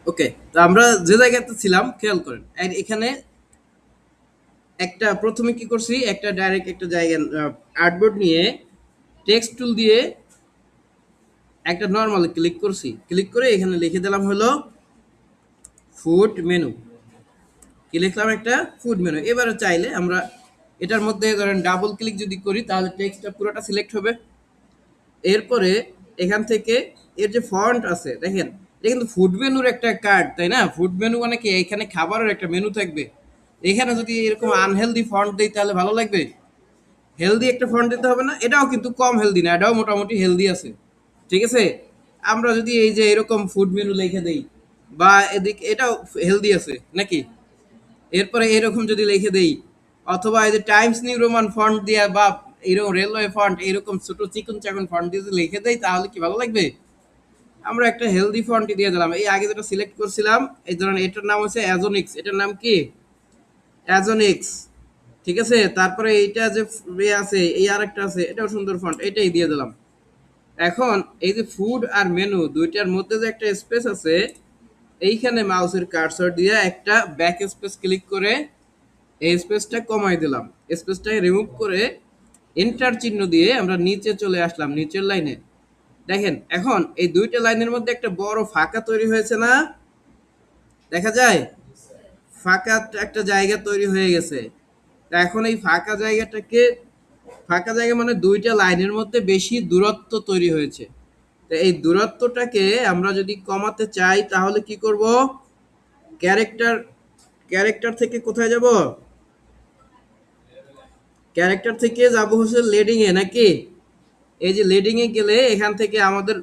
ওকে, তো আমরা যে জায়গাতে ছিলাম খেয়াল করেন, এখানে একটা প্রথমে কি করছি, একটা ডাইরেক্ট একটা জায়গা আর্টবোর্ড নিয়ে টেক্সট টুল দিয়ে একটা নর্মাল ক্লিক করছি, ক্লিক করে এখানে লিখে দিলাম হলো ফুড মেনু। কি লিখলাম? একটা ফুড মেনু। এবারে চাইলে আমরা এটার মধ্যে ধরেন ডাবল ক্লিক যদি করি তাহলে টেক্সটটা পুরোটা সিলেক্ট হবে। এরপরে এখান থেকে এর যে ফন্ট আছে দেখেন, এটা কিন্তু ফুড মেনুর একটা কার্ড, তাই না? ফুড মেনু মানে কি, এখানে খাবারের একটা মেনু থাকবে। এখানে যদি এরকম আনহেলদি ফন্ট দিই তাহলে ভালো লাগবে? হেলদি একটা ফন্ট দিতে হবে না? এটাও কিন্তু কম হেলদি না, এটাও মোটামুটি হেলদি আছে। ঠিক আছে? আমরা যদি এই যে এরকম ফুড মেনু লিখে দেই, বা এদিকে এটাও হেলদি আছে নাকি? এরপরে এরকম যদি লিখে দেই, অথবা এই যে টাইমস নিউ রোমান ফন্ট দিয়া বা এরকম রেলওয়ে ফন্ট এরকম ছোট চিকন চাকন ফন্ট দিয়ে যদি লিখে দেই তাহলে কি ভালো লাগবে? আমরা একটা হেলদি ফন্টই দিয়ে দিলাম। এই আগে যেটা সিলেক্ট করছিলাম, এই ধরেন এটার নাম হচ্ছে অ্যাজোনিক্স, এটার নাম কি? অ্যাজোনিক্স। ঠিক আছে? তারপরে এইটা যে আছে, এই আরেকটা আছে, এটাও সুন্দর ফন্ট, এটাই দিয়ে দিলাম। এখন এই যে ফুড আর মেনু দুইটার মধ্যে যে একটা স্পেস আছে, এইখানে মাউসের কার্সর দিয়ে একটা ব্যাক স্পেস ক্লিক করে এই স্পেসটা কমাই দিলাম। স্পেসটাকে রিমুভ করে এন্টার চিহ্ন দিয়ে আমরা নিচে চলে আসলাম, নিচের লাইনে। দেখেন এখন এই দুইটা লাইনের মধ্যে একটা বড় ফাঁকা তৈরি হয়েছে না? দেখা যায় ফাঁকা একটা জায়গা তৈরি হয়ে গেছে। তা এখন এই ফাঁকা জায়গাটাকে, ফাঁকা জায়গা মানে দুইটা লাইনের মধ্যে বেশি দূরত্ব তৈরি হয়েছে। তো এই দূরত্বটাকে আমরা যদি কমাতে চাই তাহলে কি করব? ক্যারেক্টার, ক্যারেক্টার থেকে কোথায় যাব? ক্যারেক্টার থেকে যাব হচ্ছে লেডিং এ নাকি? এই যে লেডিং এ গেলে এখান থেকে আমাদের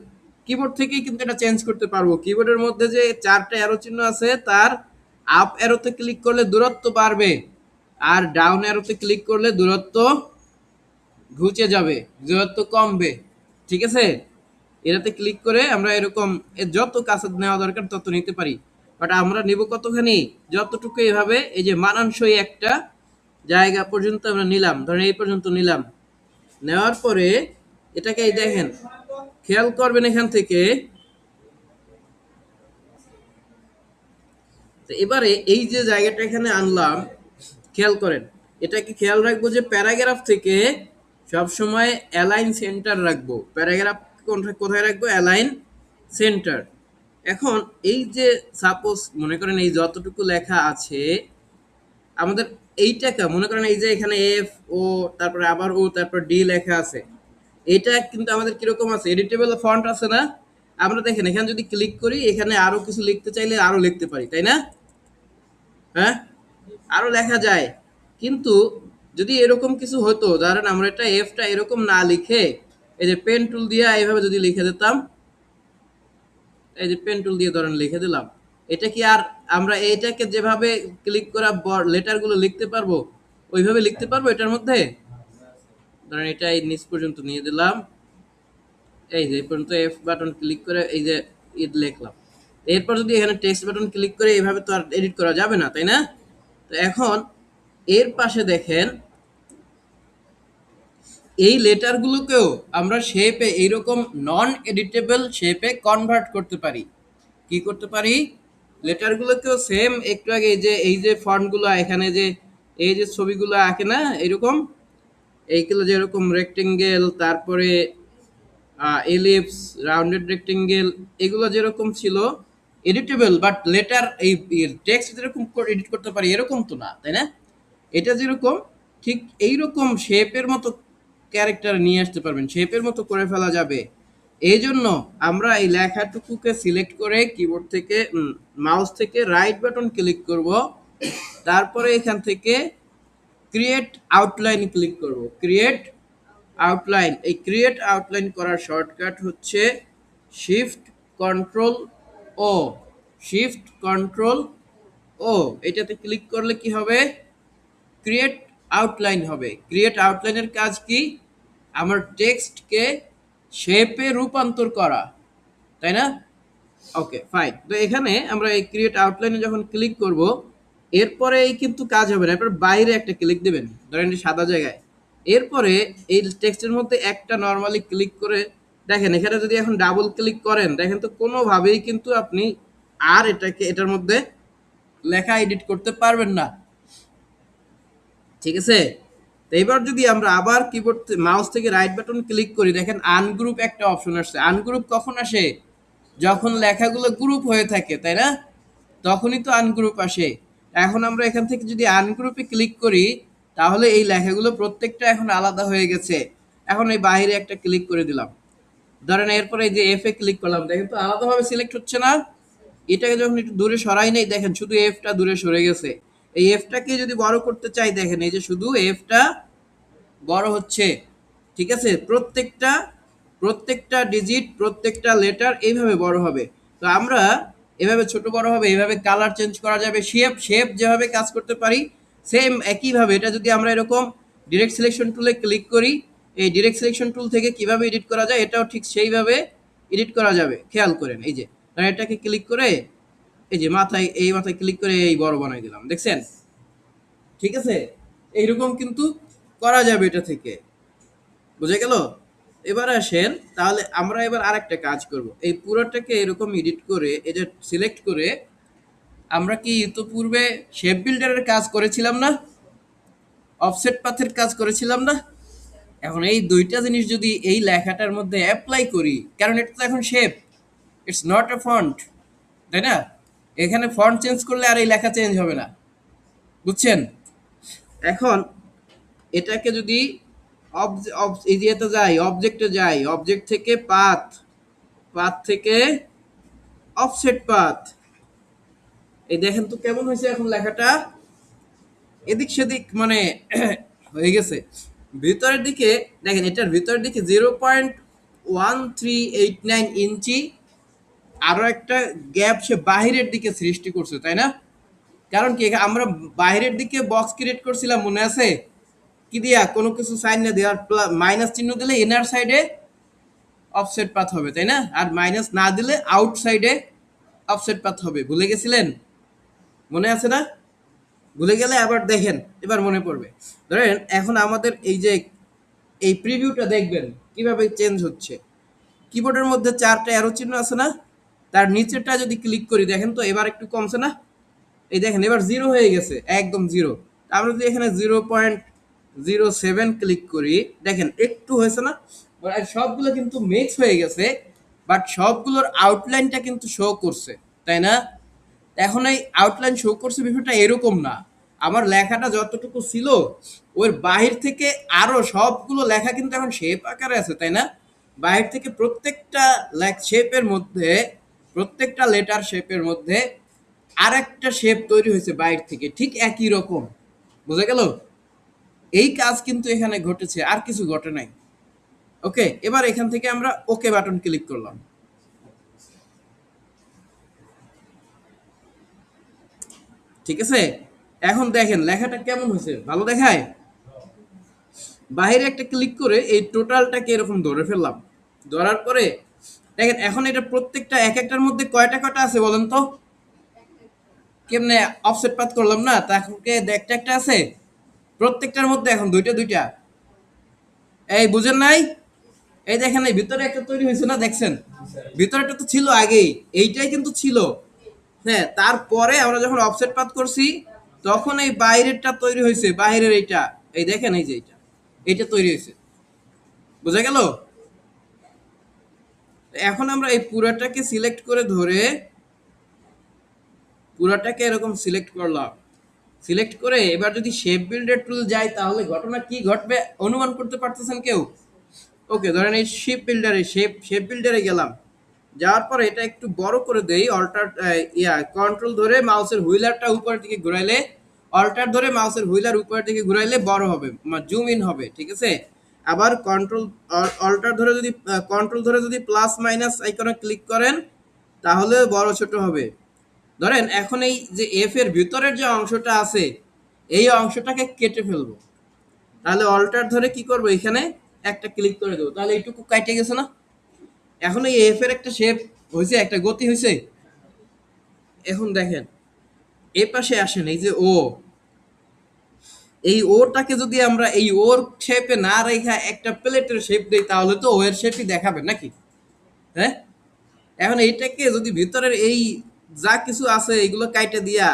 কিবোর্ড থেকেই কিন্তু এটা চেঞ্জ করতে পারবো। কিবোর্ডের মধ্যে যে চারটা অ্যারো চিহ্ন আছে তার আপ অ্যারোতে ক্লিক করলে দূরত্ব বাড়বে, আর ডাউন অ্যারোতে ক্লিক করলে দূরত্ব ঘুচে যাবে, দূরত্ব কমবে। ঠিক আছে? এটাতে ক্লিক করে আমরা এরকম যত কাছে নেওয়া দরকার তত নিতে পারি। বাট আমরা নিব কতখানি? যতটুকু এভাবে এই যে মানানসই একটা জায়গা পর্যন্ত আমরা নিলাম, ধরেন এই পর্যন্ত নিলাম। নেওয়ার পরে এটাকে এই দেখেন, খেয়াল করবেন এখান থেকে। তো এবারে এই যে জায়গাটা এখানে আনলাম, খেয়াল করেন, এটাকে খেয়াল রাখবো যে প্যারাগ্রাফ থেকে সব সময় অ্যালাইন সেন্টার রাখবো। প্যারাগ্রাফ কোথায় রাখবো? Align centre. এখন এই যে সাপোজ মনে করেন এই যতটুকু লেখা আছে আমাদের, এইটাকে মনে করেন এই যে এখানে এফ ও তারপরে আবার ও তারপর ডি লেখা আছে, এটা কিন্তু আমাদের কিরকম আছে? এডিটেবল ফন্ট আছে না? আমরা দেখেন এখানে যদি ক্লিক করি এখানে আরো কিছু লিখতে চাইলে আরো লিখতে পারি, তাই না? হ্যাঁ, আরো লেখা যায়। কিন্তু যদি এরকম কিছু হতো, ধরেন আমরা এটা এফটা এরকম না লিখে এই যে পেন টুল দিয়ে এইভাবে যদি লিখে দিতাম, এই যে পেন টুল দিয়ে ধরেন লিখে দিলাম, এটা কি আর আমরা এইটাকে যেভাবে ক্লিক করা লেটারগুলো লিখতে পারবো ওইভাবে লিখতে পারবো এটার মধ্যে? ধরেন এটা এই নিচ পর্যন্ত নিয়ে দিলাম, এই যে এই পর্যন্ত এফ বাটন ক্লিক করে এই যে ইট লিখলাম। এরপর যদি এখানে টেক্সট বাটন ক্লিক করে এইভাবে তো আর এডিট করা যাবে না, তাই না? তো এখন এর পাশে দেখেন এই লেটারগুলোকেও আমরা শেপে এইরকম নন এডিটেবল শেপে কনভার্ট করতে পারি। কি করতে পারি? লেটারগুলোকেও সেম একটু আগে এই যে ফন্টগুলো এখানে যে এই যে ছবিগুলো আঁকে না এরকম, এইগুলো যেরকম রেক্টেঙ্গেল, তারপরে এলিপস, রাউন্ডেড রেক্টেঙ্গেল, এগুলো যেরকম ছিল এডিটেবল, বাট লেটার এই টেক্সট যেরকম এডিট করতে পারি এরকম তো না, তাই না? এটা যেরকম ঠিক এইরকম শেপের মতো ক্যারেক্টার নিয়ে আসতে পারবেন, শেপের মতো করে ফেলা যাবে। এই জন্য আমরা এই লেখাটুকুকে সিলেক্ট করে কিবোর্ড থেকে মাউস থেকে রাইট বাটন ক্লিক করব, তারপরে এখান থেকে ক্রিয়েট আউটলাইন ক্লিক করব। ক্রিয়েট আউটলাইন, এই ক্রিয়েট আউটলাইন করার শর্টকাট হচ্ছে শিফট কন্ট্রোল ও। শিফট কন্ট্রোল ও, এটাতে ক্লিক করলে কি হবে? ক্রিয়েট আউটলাইন হবে। ক্রিয়েট আউটলাইনের কাজ কি? আমার টেক্সটকে শেপে রূপান্তর করা, তাই না? Okay fine. তো এখানে আমরা এই ক্রিয়েট আউটলাইনে যখন ক্লিক করব এরপরে এই কিন্তু কাজ হবে না, এরপর বাইরে একটা ক্লিক দিবেন, ধরেন এই সাদা জায়গায়। এরপরে এই টেক্সটের মধ্যে একটা নর্মালি ক্লিক করে দেখেন, এখানে যদি এখন ডাবল ক্লিক করেন দেখেন তো কোনোভাবেই কিন্তু আপনি আর এটার মধ্যে লেখা এডিট করতে পারবেন না। ঠিক আছে? তো এবার যদি আমরা আবার কিবোর্ড মাউস থেকে রাইট বাটন ক্লিক করি, দেখেন আনগ্রুপ একটা অপশন আসছে। আনগ্রুপ কখন আসে? যখন লেখাগুলো গ্রুপ হয়ে থাকে, তাই না? তখনই তো আনগ্রুপ আসে। এখন আমরা এখান থেকে যদি আনগ্রুপে ক্লিক করি, তাহলে এই লেখাগুলো প্রত্যেকটা এখন আলাদা হয়ে গেছে। এখন এই বাইরে একটা ক্লিক করে দিলাম, ধরেন এরপরে এই যে এফ এ ক্লিক করলাম, দেখেন তো আলাদাভাবে সিলেক্ট হচ্ছে না। এটাকে যখন একটু দূরে সরাই নেই, দেখেন শুধু এফটা দূরে সরে গেছে। এই এফটাকে যদি বড় করতে চাই, দেখেন এই যে শুধু এফটা বড় হচ্ছে। ঠিক আছে? প্রত্যেকটা প্রত্যেকটা ডিজিট, প্রত্যেকটা লেটার এইভাবে বড় হবে। তো আমরা এভাবে ছোট বড় হবে, এইভাবে কালার চেঞ্জ করা যাবে, শেপ শেপ যেভাবে কাজ করতে পারি সেম একইভাবে এটা যদি আমরা এরকম ডিরেক্ট সিলেকশন টুলে ক্লিক করি, এই ডিরেক্ট সিলেকশন টুল থেকে কিভাবে এডিট করা যায় এটাও ঠিক সেইভাবে এডিট করা যাবে। খেয়াল করেন, এই যে এটাকে ক্লিক করে এই যে মাথায়, এই মাথায় ক্লিক করে এই বড় বানাই দিলাম, দেখছেন? ঠিক আছে? এইরকম কিন্তু করা যাবে এটা থেকে। বুঝে গেল? এবার আসেন, তাহলে আমরা এবার আরেকটা কাজ করব। এই পুরোটাকে এরকম এডিট করে এই যে সিলেক্ট করে, আমরা কি ইতোপূর্বে শেপ বিল্ডারের কাজ করেছিলাম না? অফসেট পাথের কাজ করেছিলাম না? এখন এই দুইটা জিনিস যদি এই লেখাটার মধ্যে অ্যাপ্লাই করি, কারণ এটা তো এখন shape, it's not a font, তাই না? এখানে ফন্ট চেঞ্জ করলে আর এই লেখা চেঞ্জ হবে না। বুঝছেন? এখন এটাকে যদি ইয়েতে যাই, অবজেক্টে যাই, অবজেক্ট থেকে পাথ, পাথ থেকে অফসেট পাথ, এই দেখেন তো কেমন হয়েছে এখন লেখাটা এদিক সেদিক মানে হয়ে গেছে। ভিতরের দিকে দেখেন, এটার ভিতরের দিকে 0.1389 ইঞ্চি আরো একটা গ্যাপ সে বাহিরের দিকে সৃষ্টি করছে, তাই না? কারণ কি আমরা বাইরের দিকে বক্স ক্রিয়েট করছিলাম, মনে আছে? কি দিয়া, কোনো কিছু সাইন না দেওয়ার, মাইনাস চিহ্ন দিলে ইনার সাইডে অফসেট পাথ হবে, তাই না? আর মাইনাস না দিলে আউট সাইডে অফসেট পাথ হবে। ভুলে গেছিলেন? মনে আছে না? ভুলে গেলে আবার দেখেন, এবার মনে পড়বে। ধরেন এখন আমাদের এই যে এই প্রিভিউটা দেখবেন কিভাবে চেঞ্জ হচ্ছে। কিবোর্ডের মধ্যে 4টা অ্যারো চিহ্ন আছে না? তার নিচেরটা যদি ক্লিক করি, দেখেন তো এবার একটু কমছে না? এই দেখেন এবার 0 হয়ে গেছে, একদম 0। আমরা যদি এখানে 0.07 ক্লিক করি, দেখেন একটু হয়েছে না? আর সবগুলো কিন্তু মিক্স হয়ে গেছে, বাট সবগুলোর আউটলাইনটা কিন্তু শো করছে, তাই না? এখন এই আউটলাইন শো করছে বিষয়টা এরকম না। আমার লেখাটা যতটুকু ছিল ওর বাহির থেকে আরো সবগুলো লেখা কিন্তু এখন শেপ আকারে আছে, তাই না? বাহির থেকে প্রত্যেকটা শেপের মধ্যে, প্রত্যেকটা লেটার শেপের মধ্যে আরেকটা শেপ তৈরি হয়েছে বাইরে থেকে, ঠিক একই রকম। বোঝা গেল? এই কাজ কিন্তু এখানে ঘটেছে, আর কিছু ঘটে নাই। ওকে, এবার এখান থেকে আমরা ওকে বাটন ক্লিক করলাম। ঠিক আছে? এখন দেখেন লেখাটা কেমন হয়েছে, ভালো দেখায়? বাইরে একটা ক্লিক করে এই টোটালটাকে এরকম ধরে ফেললাম, ধরার পরে দেখেন এখন এটা প্রত্যেকটা এক একটার মধ্যে কয়টা কয়টা আছে বলেন তো? কেমনে অফসেট পাত করলাম না, তা এখন একটা একটা আছে প্রত্যেকটার মধ্যে, এখন দুইটা দুইটা। এই বুঝেন নাই? এই দেখেন এই ভিতরে একটা তৈরি হয়েছে না, দেখছেন? ভিতরেটা তো ছিল আগেই, এইটাই কিন্তু ছিল। হ্যাঁ, তারপরে আমরা যখন অফসেট পাত করছি তখন এই বাইরেরটা তৈরি হয়েছে, বাইরের এইটা, এই দেখেন এই যে এইটা, এইটা তৈরি হয়েছে। বোঝা গেল? এখন আমরা এই পুরাটাকে সিলেক্ট করে ধরে, পুরাটাকে এরকম সিলেক্ট করলাম। সিলেক্ট করে এবার যদি শেপ বিল্ডার টুল যাই, তাহলে ঘটনা কি ঘটবে অনুমান করতে পারতেছেন কেউ? ওকে, ধরেন এই শেপ বিল্ডারে গেলাম, যাওয়ার পরে এটা একটু বড় করে দেই। অল্টার কন্ট্রোল ধরে মাউসের হুইলারটা উপরের দিকে ঘুরাইলে, অল্টার ধরে মাউসের হুইলার উপরের দিকে ঘুরাইলে বড় হবে, জুম ইন হবে। ঠিক আছে? আবার অল্টার ধরে যদি কন্ট্রোল ধরে যদি প্লাস মাইনাস আইকনে ক্লিক করেন, তাহলে বড় ছোট হবে। ধরেন এখন এই যে এফ এর ভিতরের যে অংশটা আছে, এই অংশটাকে কেটে ফেলবো। তাহলে অল্টার ধরে কি করবো, এখানে একটা ক্লিক করে দেবো, তাহলে এইটুকু কাটে গেছে না? এখন এই এফ এর একটা শেপ হয়েছে, একটা গতি হয়েছে। এখন দেখেন এ পাশে আসেন, এই যে ও, এই ওটাকে যদি আমরা এই ওর শেপে না রেখা একটা প্লেটের শেপ দেই, তাহলে তো ও এর শেপই দেখাবে নাকি? হ্যাঁ, এখন এইটাকে যদি ভিতরের এই যা কিছু আছে এগুলো কাইটে দিয়া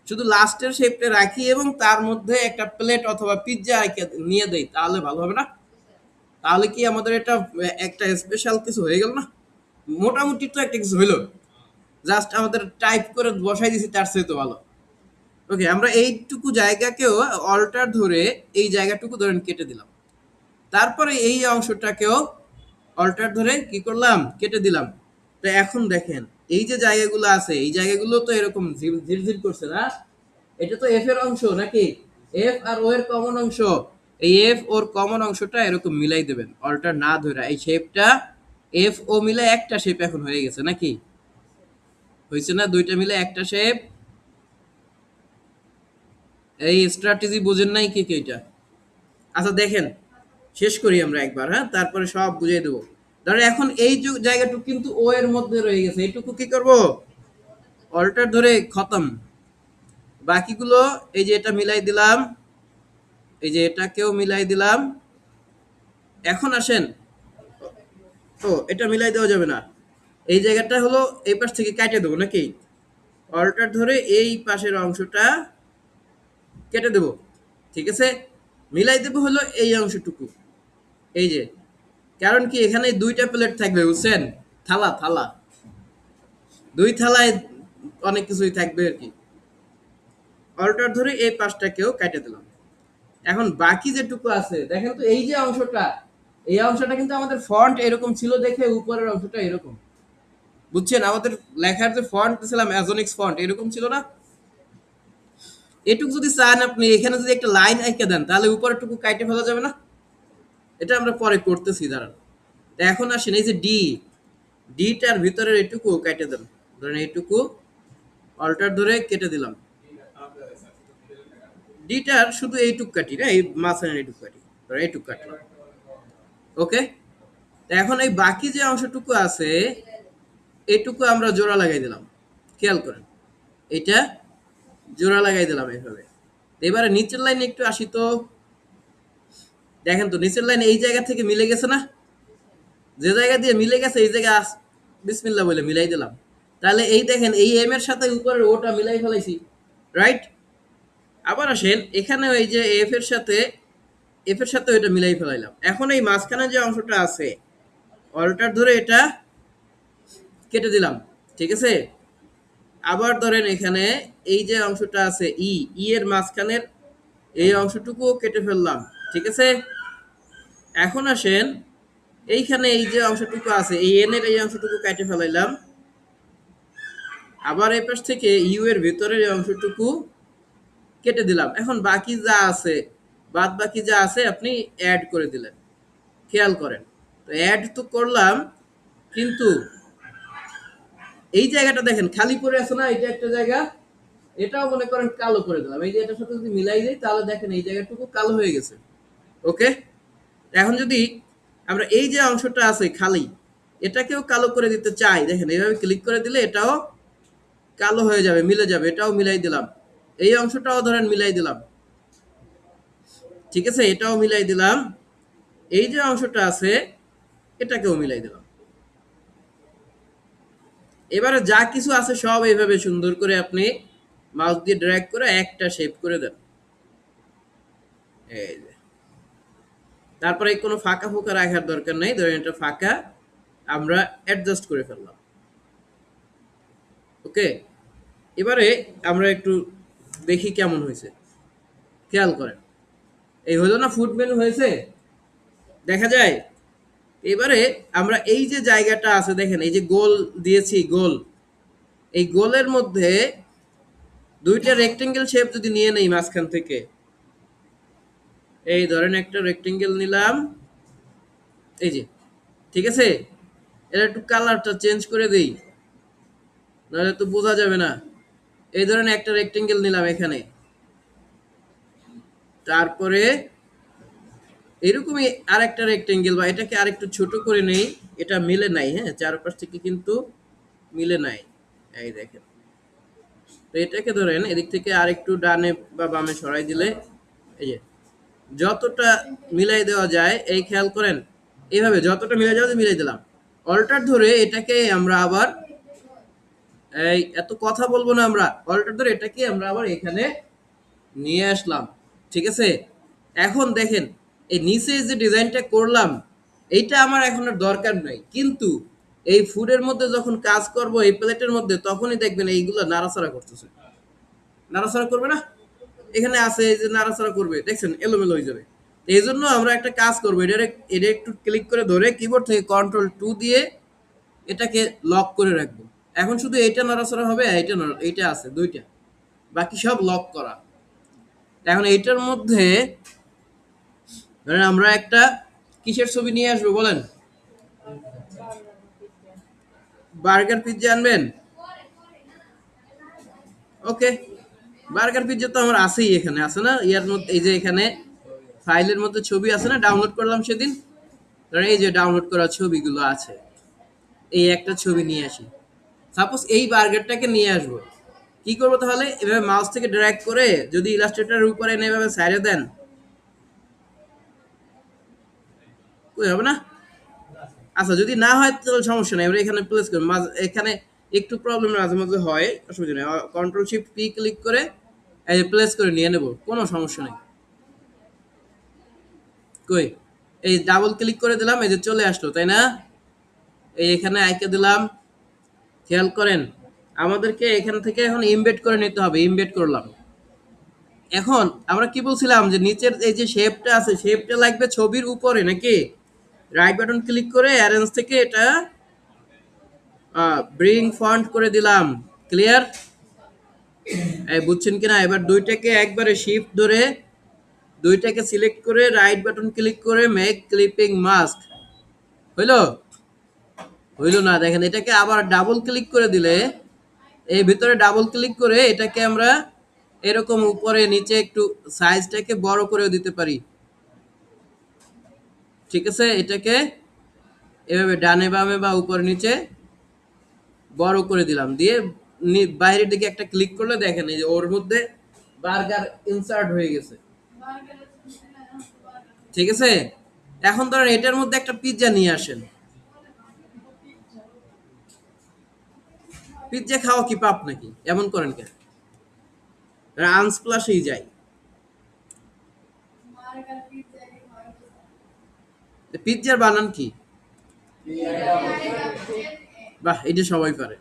শুধু লাস্টের শেপটা রাখি এবং তার মধ্যে একটা প্লেট অথবা পিৎজা নিয়ে দেই, তাহলে ভালো হবে না? তাহলে কি আমাদের এটা একটা স্পেশাল কিছু হয়ে গেল না? মোটামুটি তো একটা কিছু হইলো, জাস্ট আমাদের টাইপ করে বসাই দিছি, তার চেয়ে তো ভালো। ওকে, আমরা এইটুকু জায়গাকেও অল্টার ধরে এই জায়গাটুকু ধরেন কেটে দিলাম, তারপরে এই অংশটাকেও অল্টার ধরে কি করলাম, কেটে দিলাম। তো এখন দেখেন এই যে জায়গাগুলো আছে এই জায়গাগুলো তো এরকম ঝিরঝির করছে না? এটা তো এফ এর অংশ নাকি? এফ আর ও এর কমন অংশ। এই এফ ওর কমন অংশটা এরকম মিলাই দেবেন অল্টার না ধরে। এই শেপটা এফ ও মিলে একটা শেপ এখন হয়ে গেছে নাকি? হয়েছে না? দুইটা মিলে একটা শেপ। এই স্ট্র্যাটেজি বোঝেন নাই কি কি এটা? আচ্ছা দেখেন, শেষ করি আমরা একবার, হ্যাঁ, তারপরে সব বুঝিয়ে দেবো। ধরো এখন এই যে জায়গাটুকু কিন্তু ও এর মধ্যে রয়ে গেছে, এইটুকু কি করব, অল্টার ধরে খতম। বাকিগুলো এই যে এটা মিলাই দিলাম, এই যে এটাকেও মিলাই দিলাম। এখন আসেন, ও এটা মিলাই দেওয়া যাবে না, এই জায়গাটা হলো এই পাশ থেকে কেটে দেবো নাকি? অল্টার ধরে এই পাশের অংশটা কেটে দেবো, ঠিক আছে? মিলাই দেবো হলো এই অংশটুকু, এই যে, কারণ কি এখানে দুইটা প্লেট থাকবে বুঝছেন, থালা থালা, দুই থালায় অনেক কিছুই থাকবে আর কি। অল্টার ধরে এই পাশটাকেও কেটে দিলাম। এখন বাকি যেটুকু আছে দেখেন তো, এই যে অংশটা, এই অংশটা কিন্তু আমাদের ফন্ট এরকম ছিল দেখে উপরের অংশটা এরকম, বুঝছেন? আমাদের লেখার যে ফন্ট ছিলাম অ্যাজোনিক্স ফন্ট এরকম ছিল না? এটুকু যদি চান আপনি এখানে যদি একটা লাইন আঁকে দেন তাহলে উপরেরটুকু কাইটে ফেলা যাবে না? এটা আমরা পরে করতেছি, দাঁড়ান। তা এখন আসেন এই যে ডি, ডিটার ভিতরের এটুকু কেটে দেন, ধরেন এইটুকু অল্টার ধরে কেটে দিলাম। ডিটার শুধু এইটুক কাটি না, এই মাঝখানের এইটুক কাটি, ধরেন এইটুক কাটলাম। ওকে, তা এখন এই বাকি যে অংশটুকু আছে এইটুকু আমরা জোড়া লাগাই দিলাম, খেয়াল করেন, এটা জোড়া লাগাই দিলাম এইভাবে। এবারে নিচের লাইনে একটু আসি তো, দেখেন তো নিচের লাইন এই জায়গা থেকে মিলে গেছে না? যে জায়গা দিয়ে মিলে গেছে এই জায়গা বিসমিল্লাহ বলে মিলাই দিলাম। তাহলে এই দেখেন এই এম এর সাথে উপরের ওটা মিলাই ফেলাইছি, রাইট? আবার আসেন এখানে এই যে এফ এর সাথে ওইটা মিলাই ফেলাইলাম। এখন এই মাঝখানে যে অংশটা আছে অল্টার ধরে এটা কেটে দিলাম, ঠিক আছে? আবার ধরেন এখানে এই যে অংশটা আছে ই, ই এর মাঝখানের এই অংশটুকুও কেটে ফেললাম, ঠিক আছে? এখন আসেন এইখানে এই যে অংশটুকু আছে এই এন এর এই অংশটুকু কেটে ফেলাইলাম। আবার এই পাশ থেকে ইউ এর ভিতরের এই অংশটুকু কেটে দিলাম। এখন বাকি যা আছে, বাদ বাকি যা আছে আপনি অ্যাড করে দিলেন, খেয়াল করেন। তো অ্যাড তো করলাম, কিন্তু এই জায়গাটা দেখেন খালি পড়ে আছে না, এটা একটা জায়গা, এটাও মনে করেন কালো করে দিলাম। এই যে এটার সাথে যদি মিলাই দিই তাহলে দেখেন এই জায়গাটুকু কালো হয়ে গেছে। ওকে, এখন যদি আমরা এই যে অংশটা আছে খালি এটাকেও কালো করে দিতে চাই, দেখেন এইভাবে ক্লিক করে দিলে এটাও কালো হয়ে যাবে, মিলে যাবে। এটাও মিলাই দিলাম, এই অংশটাও ধরেন মিলাই দিলাম, ঠিক আছে? এটাও মিলাই দিলাম, এই যে অংশটা আছে এটাকেও মিলাই দিলাম। এবারে যা কিছু আছে সব এইভাবে সুন্দর করে আপনি মাউস দিয়ে ড্র্যাগ করে একটা শেপ করে দেন, এই যে। তারপরে কোনো ফাঁকা ফোঁকা রাখার দরকার নেই, ধরেন এটা ফাঁকা, আমরা অ্যাডজাস্ট করে ফেললাম। ওকে, এবারে আমরা একটু দেখি কেমন হয়েছে, খেয়াল করেন। এই হলো না ফুড মেনু হয়েছে, দেখা যায়। এবারে আমরা এই যে জায়গাটা আছে দেখেন এই যে গোল দিয়েছি, গোল, এই গোলের মধ্যে দুইটা রেক্টেঙ্গেল শেপ যদি নিয়ে নেই মাঝখান থেকে, এই ধরেন একটা রেক্টেঙ্গেল নিলাম, এই যে, ঠিক আছে? এটা একটু কালারটা চেঞ্জ করে দেই, নাহলে তো বোঝা যাবে না। এই ধরেন একটা রেক্টেঙ্গেল নিলাম এখানে, তারপরে এরকমই আরেকটা রেক্টেঙ্গেল, বা এটাকে আরেকটু ছোট করে নেই, এটা মিলে নাই, হ্যাঁ, চারপাশ থেকে কিন্তু মিলে নাই, এই দেখেন। তো এটাকে ধরেন এদিক থেকে আরেকটু ডানে বা বামে সরাই দিলে এই যে যতটা মিলাই দেওয়া যায়, এই খেয়াল করেন, এইভাবে যতটা মিলাই যাওয়া যায় মিলাই দিলাম। অল্টার ধরে এটাকে আমরা আবার এই এত কথা বলবো না আমরা, অল্টার ধরে এটাকে আমরা আবার এখানে নিয়ে আসলাম। ঠিক আছে, এখন দেখেন এই নিচে যে ডিজাইনটা করলাম এইটা আমার এখন আর দরকার নাই, কিন্তু এই ফুডের মধ্যে যখন কাজ করব এই প্লেটের মধ্যে তখনই দেখবেন এইগুলো নাড়াচাড়া করতেছে, নাড়াচাড়া করবে না? এখানে আছে এই যে নাড়াচাড়া করবে, দেখছেন এলোমেলো হয়ে যাবে। এই জন্য আমরা একটা কাজ করবো, এটা একটু ক্লিক করে ধরে কিবোর্ড থেকে কন্ট্রোল 2 দিয়ে এটাকে লক করে রাখবো। এখন শুধু এইটা নাড়াচাড়া হবে, আর এইটা আছে দুইটা, বাকি সব লক করা। এখন এইটার মধ্যে ধরেন আমরা একটা কিসের ছবি নিয়ে আসবো বলেন? বার্গার পিৎজা আনবেন? ওকে, বার্গার পিৎজা তো আমার আছেই, এখানে আছে না ইয়ার মধ্যে, এই যে এখানে ফাইলের মধ্যে ছবি আছে না, ডাউনলোড করলাম সেদিন, ধরেন এই যে ডাউনলোড করা ছবিগুলো আছে, এই একটা ছবি নিয়ে আসি। সাপোজ এই বার্গারটাকে নিয়ে আসবো, কি করবো তাহলে? এভাবে মাউস থেকে ড্র্যাগ করে যদি ইলাস্ট্রেটরের উপরে এনে এভাবে সাইডে দেন, ওই হবে না? আচ্ছা যদি না হয় তাহলে সমস্যা নেই, আমরা এখানে প্লেস করি, এখানে একটু প্রবলেম মাঝে মাঝে হয়, অসুবিধা নেই, কন্ট্রোল শিফট পি ক্লিক করে এই প্লেস করে নিয়ে নেব, কোনো সমস্যা নেই। কই, এই ডাবল ক্লিক করে দিলাম, এই যে চলে আসলো, তাই না? এই এখানে আইকে দিলাম, খেয়াল করেন আমাদেরকে এখান থেকে এখন ইমবেড করে নিতে হবে, ইমবেড করলাম। এখন আমরা কি বলছিলাম যে নিচের এই যে শেপটা আছে, শেপটা লাগবে ছবির উপরে নাকি? রাইট বাটন ক্লিক করে অ্যারেঞ্জ থেকে এটা ব্রিং ফন্ট করে দিলাম। ক্লিয়ার? এই বুঝছেন কিনা? এবার দুইটাকে একবারে শিফট ধরে দুইটাকে সিলেক্ট করে রাইট বাটন ক্লিক করে মেক ক্লিপিং মাস্ক। হইলো? হইলো না, দেখেন এটাকে আবার ডাবল ক্লিক করে দিলে এই ভিতরে ডাবল ক্লিক করে এটাকে আমরা এরকম উপরে নিচে একটু সাইজটাকে বড় করে দিতে পারি। ঠিক আছে, এটাকে এভাবে ডানে বামে বা উপরে নিচে বড় করে দিলাম, দিয়ে বাইরের দিকে একটা ক্লিক করলে দেখেন এই যে ওর মধ্যে বার্গার ইনসার্ট হয়ে গেছে। ঠিক আছে, এখন ধরেন এটার মধ্যে একটা পিৎজা নিয়ে আসেন। পিৎজা খাওয়া কি পাপ নাকি? এমন করেন কেন? আনস্প্লাশেই যাই। পিৎজার বানান কি? বাহ, এটা সবাই পারে।